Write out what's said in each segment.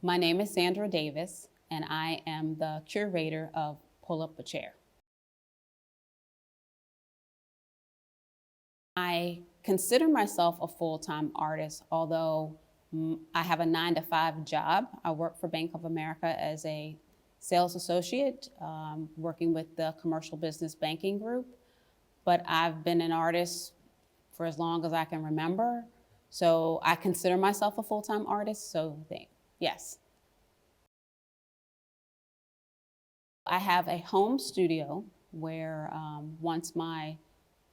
My name is Sandra Davis, and I am the curator of Pull Up a Chair. I consider myself a full-time artist, although I have a 9-to-5 job. I work for Bank of America as a sales associate, working with the commercial business banking group. But I've been an artist for as long as I can remember. So I consider myself a full-time artist, so yes. I have a home studio where once my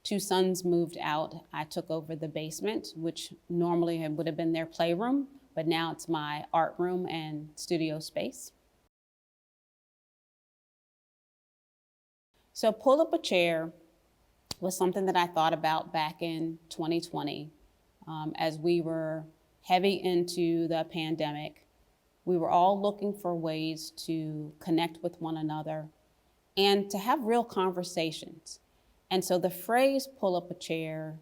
2 sons moved out, I took over the basement, which normally would have been their playroom, but now it's my art room and studio space. So Pull Up a Chair was something that I thought about back in 2020 as we were heavy into the pandemic. We were all looking for ways to connect with one another and to have real conversations. And so the phrase pull up a chair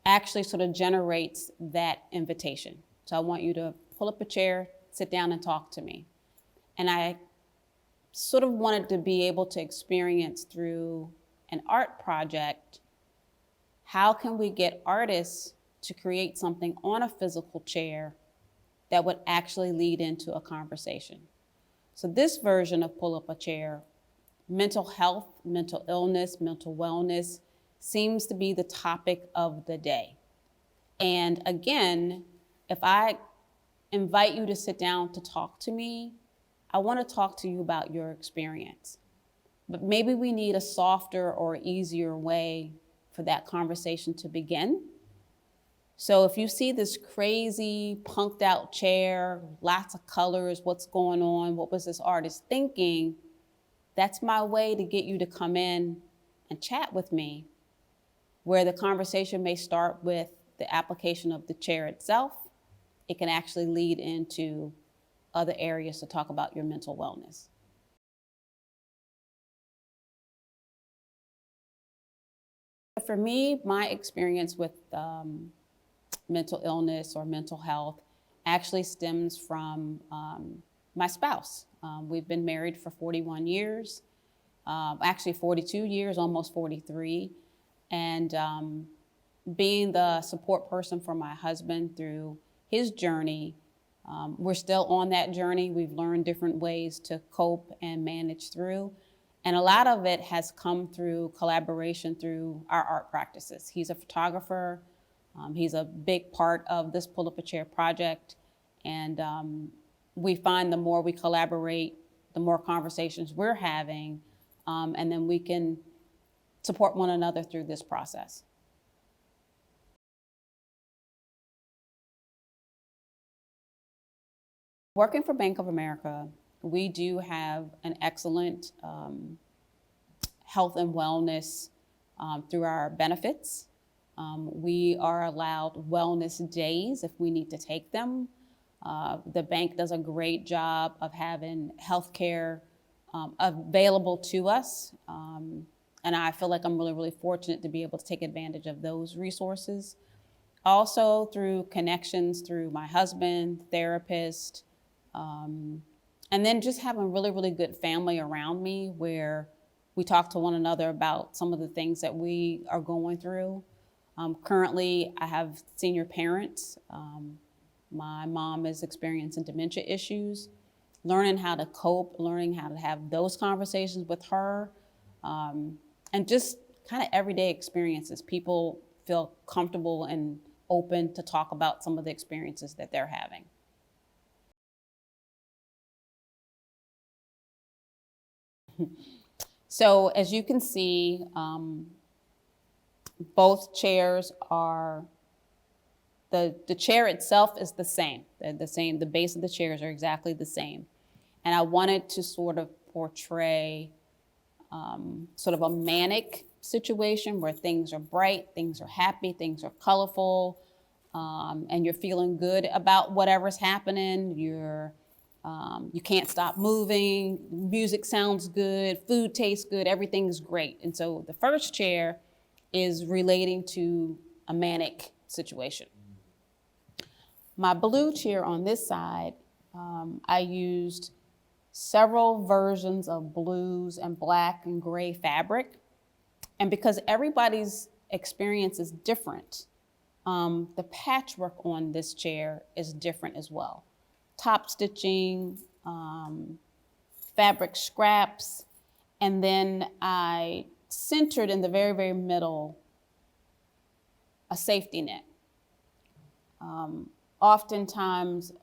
actually sort of generates that invitation. So I want you to pull up a chair, sit down and talk to me. And I sort of wanted to be able to experience through an art project, how can we get artists to create something on a physical chair that would actually lead into a conversation. So this version of Pull Up a Chair, mental health, mental illness, mental wellness seems to be the topic of the day. And again, if I invite you to sit down to talk to me, I want to talk to you about your experience. But maybe we need a softer or easier way for that conversation to begin. So if you see this crazy punked out chair, lots of colors, what's going on, what was this artist thinking, that's my way to get you to come in and chat with me, where the conversation may start with the application of the chair itself. It can actually lead into other areas to talk about your mental wellness. For me, my experience with mental illness or mental health actually stems from my spouse. We've been married for 41 years, actually 42 years, almost 43. And being the support person for my husband through his journey, we're still on that journey. We've learned different ways to cope and manage through. And a lot of it has come through collaboration through our art practices. He's a photographer. He's a big part of this Pull Up a Chair project. And we find the more we collaborate, the more conversations we're having, and then we can support one another through this process. Working for Bank of America, we do have an excellent health and wellness through our benefits. We are allowed wellness days if we need to take them. The bank does a great job of having healthcare available to us. And I feel like I'm really, really fortunate to be able to take advantage of those resources. Also through connections through my husband, therapist, and then just having really, really good family around me where we talk to one another about some of the things that we are going through. Currently, I have senior parents. My mom is experiencing dementia issues. Learning how to cope, learning how to have those conversations with her, and just kind of everyday experiences. People feel comfortable and open to talk about some of the experiences that they're having. So as you can see, both chairs are, the chair itself is the same. The base of the chairs are exactly the same. And I wanted to sort of portray sort of a manic situation where things are bright, things are happy, things are colorful, and you're feeling good about whatever's happening. You can't stop moving, music sounds good, food tastes good, everything's great. And so the first chair is relating to a manic situation. My blue chair on this side I used several versions of blues and black and gray fabric. And because everybody's experience is different, the patchwork on this chair is different as well. Top stitching, fabric scraps, and then I centered in the very, very middle a safety net. Oftentimes,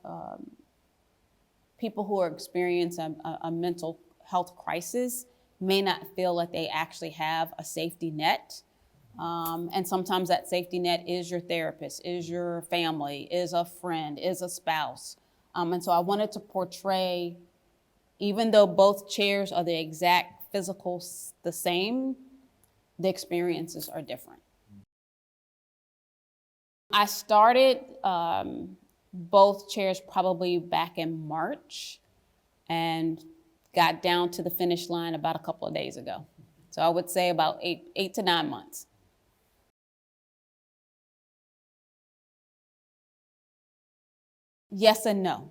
people who are experiencing a mental health crisis may not feel like they actually have a safety net. And sometimes that safety net is your therapist, is your family, is a friend, is a spouse. And so I wanted to portray, even though both chairs are the exact physical, the same, the experiences are different. I started both chairs probably back in March and got down to the finish line about a couple of days ago. So I would say about eight to 9 months. Yes and no.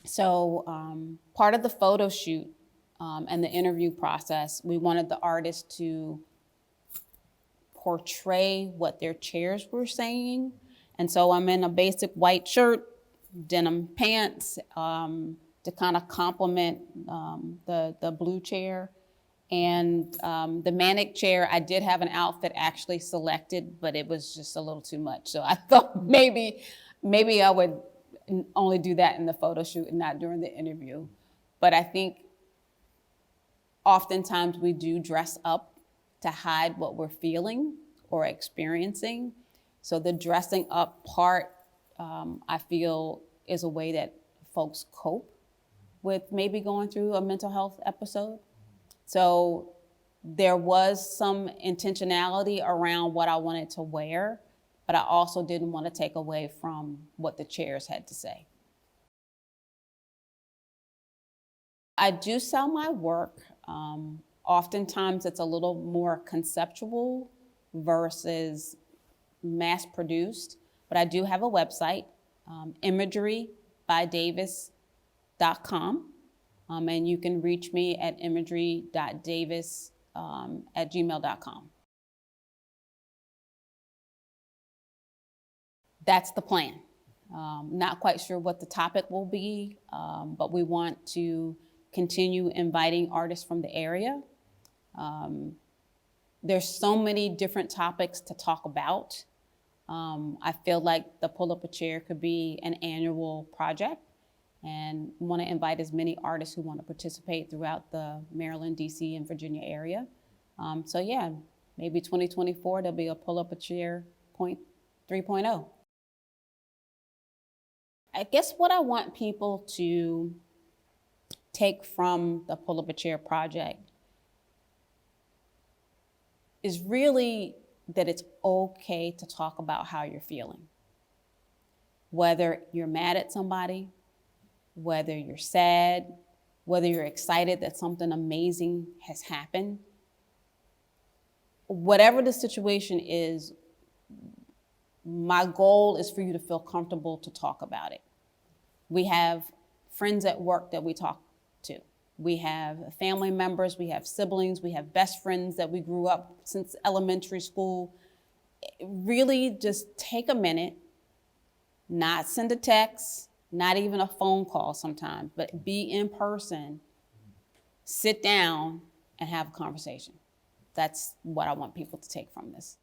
So part of the photo shoot and the interview process, we wanted the artist to portray what their chairs were saying. And so I'm in a basic white shirt, denim pants to kind of complement the blue chair. And the manic chair, I did have an outfit actually selected, but it was just a little too much. So I thought maybe I would only do that in the photo shoot and not during the interview. But I think oftentimes we do dress up to hide what we're feeling or experiencing. So the dressing up part, I feel, is a way that folks cope with maybe going through a mental health episode. So there was some intentionality around what I wanted to wear, but I also didn't want to take away from what the chairs had to say. I do sell my work. Oftentimes it's a little more conceptual versus mass produced, but I do have a website, imagerybydavis.com, and you can reach me at imagery.davis@gmail.com. That's the plan. Not quite sure what the topic will be, but we want to continue inviting artists from the area. There's so many different topics to talk about. I feel like the Pull Up a Chair could be an annual project, and want to invite as many artists who want to participate throughout the Maryland, DC, and Virginia area. So yeah, maybe 2024, there'll be a Pull Up a Chair 3.0. I guess what I want people to take from the Pull Up a Chair project is really that it's okay to talk about how you're feeling. Whether you're mad at somebody, whether you're sad, whether you're excited that something amazing has happened, whatever the situation is, my goal is for you to feel comfortable to talk about it. We have friends at work that we talk to. We have family members, we have siblings, we have best friends that we grew up since elementary school. Really just take a minute, not send a text, not even a phone call sometimes, but be in person, sit down and have a conversation. That's what I want people to take from this.